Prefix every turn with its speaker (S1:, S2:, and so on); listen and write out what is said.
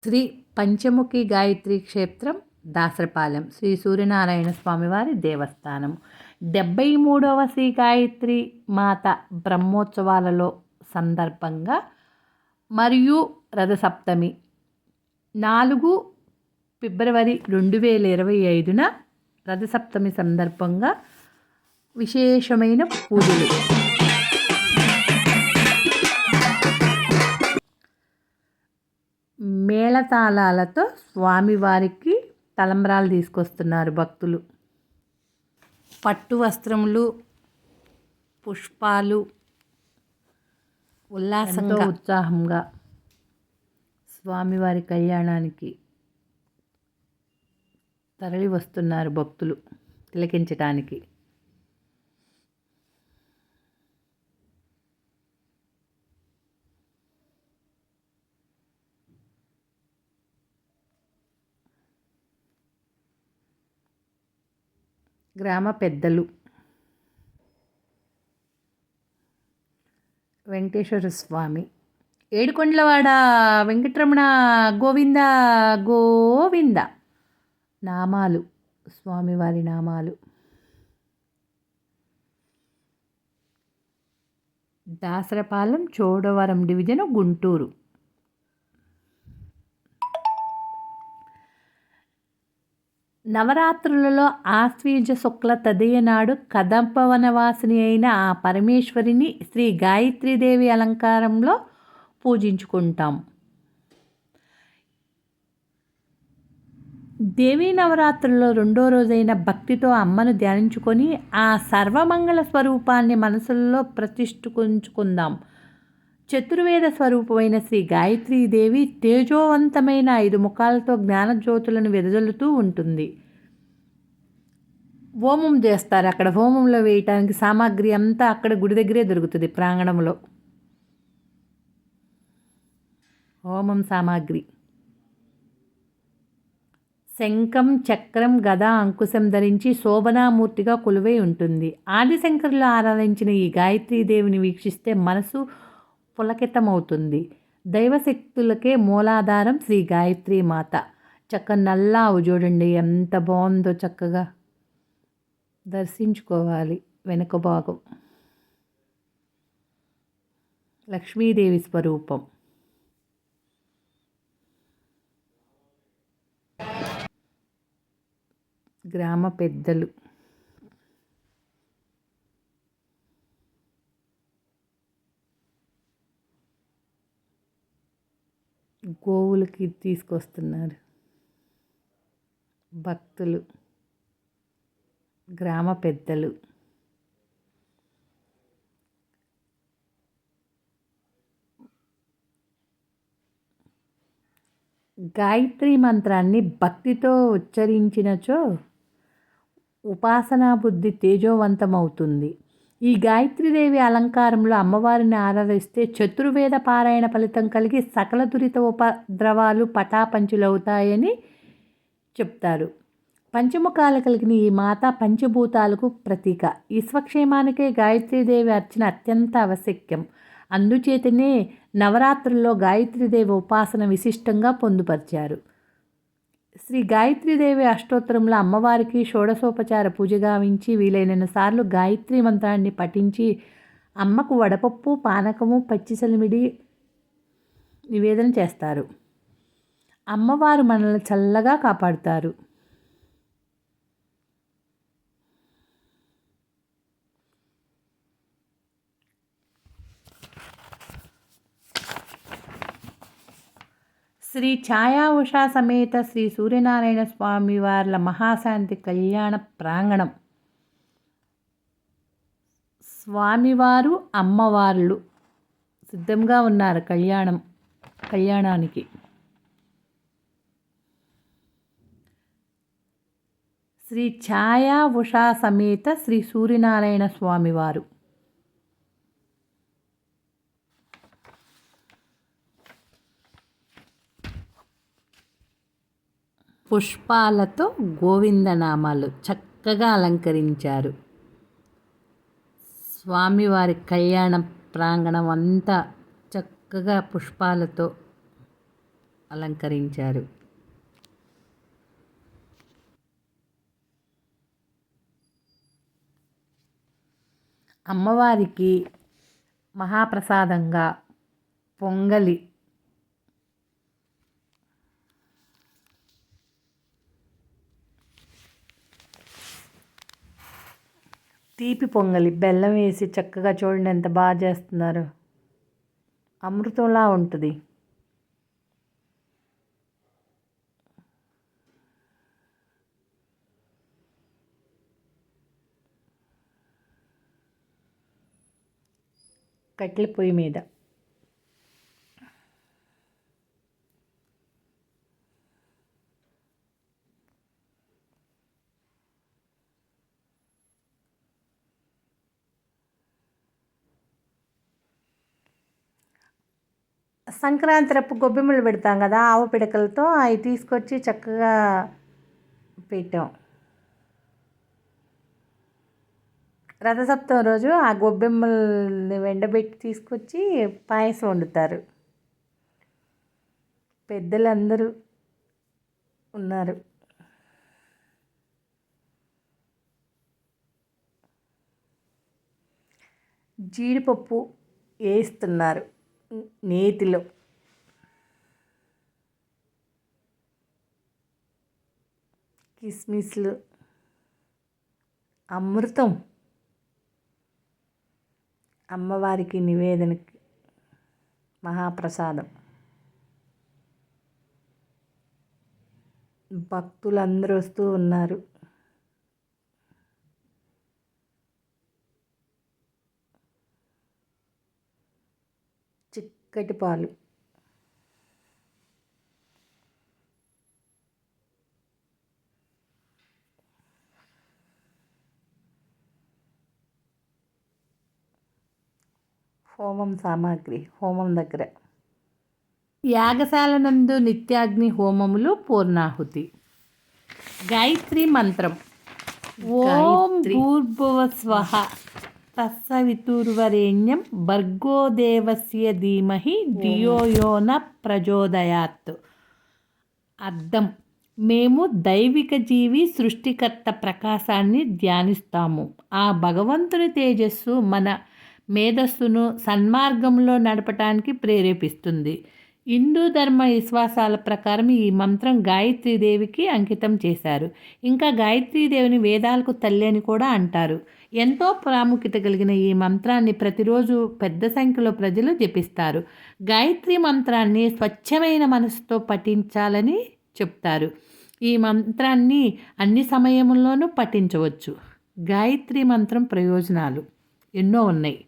S1: శ్రీ పంచముఖి గాయత్రి క్షేత్రం దాసరపాలెం శ్రీ సూర్యనారాయణ స్వామివారి దేవస్థానం 73వ శ్రీ గాయత్రి మాత బ్రహ్మోత్సవాలలో సందర్భంగా మరియు రథసప్తమి 4 ఫిబ్రవరి 2025న రథసప్తమి సందర్భంగా విశేషమైన పూజలు. మేళతాళాలతో స్వామివారికి తలంబ్రాలు తీసుకొస్తున్నారు భక్తులు. పట్టు వస్త్రములు, పుష్పాలు, ఉల్లాసంగా ఉత్సాహంగా స్వామివారి కళ్యాణానికి తరలి వస్తున్నారు భక్తులు తిలకించటానికి. గ్రామ పెద్దలు వెంకటేశ్వర స్వామి, ఏడుకొండలవాడ వెంకటరమణ గోవింద గోవింద నామాలు, స్వామివారి నామాలు. దాసరపాలెం చోడవరం డివిజను గుంటూరు. నవరాత్రులలో ఆశ్వీజ శుక్ల తదియ నాడు కదంబవనవాసిని అయిన ఆ పరమేశ్వరిని శ్రీ గాయత్రీదేవి అలంకారంలో పూజించుకుంటాం. దేవీ నవరాత్రుల్లో 2వ రోజైన భక్తితో అమ్మను ధ్యానించుకొని ఆ సర్వమంగళ స్వరూపాన్ని మనసుల్లో ప్రతిష్ఠించుకుందాం. చతుర్వేద స్వరూపమైన శ్రీ గాయత్రీదేవి తేజోవంతమైన 5 ముఖాలతో జ్ఞానజ్యోతులను వెదజల్లుతూ ఉంటుంది. హోమం చేస్తారు. అక్కడ హోమంలో వేయటానికి సామాగ్రి అంతా అక్కడ గుడి దగ్గరే దొరుకుతుంది. ప్రాంగణంలో హోమం సామాగ్రి శంఖం, చక్రం, గద, అంకుశం ధరించి శోభనామూర్తిగా కొలువై ఉంటుంది. ఆదిశంకరులు ఆరాధించిన ఈ గాయత్రీదేవిని వీక్షిస్తే మనసు పులకితమవుతుంది. దైవశక్తులకే మూలాధారం శ్రీ గాయత్రీ మాత. నల్ల ఆవు చూడండి ఎంత బాగుందో, చక్కగా దర్శించుకోవాలి. వెనుక భాగం లక్ష్మీదేవి స్వరూపం. గ్రామ పెద్దలు గోవులకి తీసుకొస్తున్నారు భక్తులు. గ్రామ పెద్దలు గాయత్రి మంత్రాన్ని భక్తితో ఉచ్చరించినచో ఉపాసనా బుద్ధి తేజోవంతమవుతుంది. ఈ గాయత్రీదేవి అలంకారంలో అమ్మవారిని ఆరాధిస్తే చతుర్వేద పారాయణ ఫలితం కలిగి సకల దురిత ఉపద్రవాలు పటాపంచులవుతాయని చెప్తారు. పంచముఖాలు కలిగిన ఈ మాత పంచభూతాలకు ప్రతీక. ఈ స్వక్షేమానికే గాయత్రీదేవి అర్చన అత్యంత ఆవశ్యకం. అందుచేతనే నవరాత్రుల్లో గాయత్రీదేవి ఉపాసన విశిష్టంగా పొందుపరిచారు. శ్రీ గాయత్రీదేవి అష్టోత్తరంలో అమ్మవారికి షోడశోపచార పూజ గావించి వీలైన సార్లు గాయత్రి మంత్రాన్ని పఠించి అమ్మకు వడపప్పు, పానకము, పచ్చిసలిమిడి నివేదన చేస్తారు. అమ్మవారు మనల్ని చల్లగా కాపాడుతారు. శ్రీ ఛాయా ఉషా సమేత శ్రీ సూర్యనారాయణ స్వామి వార్ల మహాశాంతి కళ్యాణ ప్రాంగణం. స్వామివారు అమ్మవార్లు సిద్ధంగా ఉన్నారు కళ్యాణానికి. శ్రీ ఛాయా ఉషా సమేత శ్రీ సూర్యనారాయణ స్వామివారు. పుష్పాలతో గోవిందనామాలు చక్కగా అలంకరించారు. స్వామివారి కళ్యాణ ప్రాంగణం అంతా చక్కగా పుష్పాలతో అలంకరించారు. అమ్మవారికి మహాప్రసాదంగా పొంగలి, తీపి పొంగలి బెల్లం వేసి చక్కగా చూడండి ఎంత బాగా చేస్తున్నారు. అమృతంలా ఉంటుంది. కట్టెల పొయ్యి మీద సంక్రాంతి అప్పుడు గొబ్బెమ్మలు పెడతాం కదా, ఆవు పిడకలతో అవి తీసుకొచ్చి చక్కగా పెట్టాం. రథసప్తమి రోజు ఆ గొబ్బెమ్మల్ని ఎండబెట్టి తీసుకొచ్చి పాయసం వండుతారు. పెద్దలందరూ ఉన్నారు. జీడిపప్పు వేస్తున్నారు నేతిలో. కిస్మిస్లు అమృతం. అమ్మవారికి నివేదనకి మహాప్రసాదం. భక్తులందరూ వస్తూ ఉన్నారు. చిక్కటి పాలు. హోమం సామాగ్రి హోమం దగ్గర. యాగశాల నందు నిత్యాగ్ని హోమములు, పూర్ణాహుతి. గాయత్రి మంత్రం. ఓం భూర్భువస్వః తత్సవితుర్వరేణ్యం భర్గో దేవస్య ధీమహి ధియో యో న ప్రచోదయాత్. అర్థం: మేము దైవిక జీవి సృష్టికర్త ప్రకాశాన్ని ధ్యానిస్తాము. ఆ భగవంతుని తేజస్సు మన మేధస్సును సన్మార్గంలో నడపటానికి ప్రేరేపిస్తుంది. హిందూ ధర్మ విశ్వాసాల ప్రకారం ఈ మంత్రం గాయత్రీదేవికి అంకితం చేశారు. ఇంకా గాయత్రీదేవిని వేదాలకు తల్లి అని కూడా అంటారు. ఎంతో ప్రాముఖ్యత కలిగిన ఈ మంత్రాన్ని ప్రతిరోజు పెద్ద సంఖ్యలో ప్రజలు జపిస్తారు. గాయత్రి మంత్రాన్ని స్వచ్ఛమైన మనసుతో పఠించాలని చెప్తారు. ఈ మంత్రాన్ని అన్ని సమయంలోనూ పఠించవచ్చు. గాయత్రి మంత్రం ప్రయోజనాలు ఎన్నో ఉన్నాయి.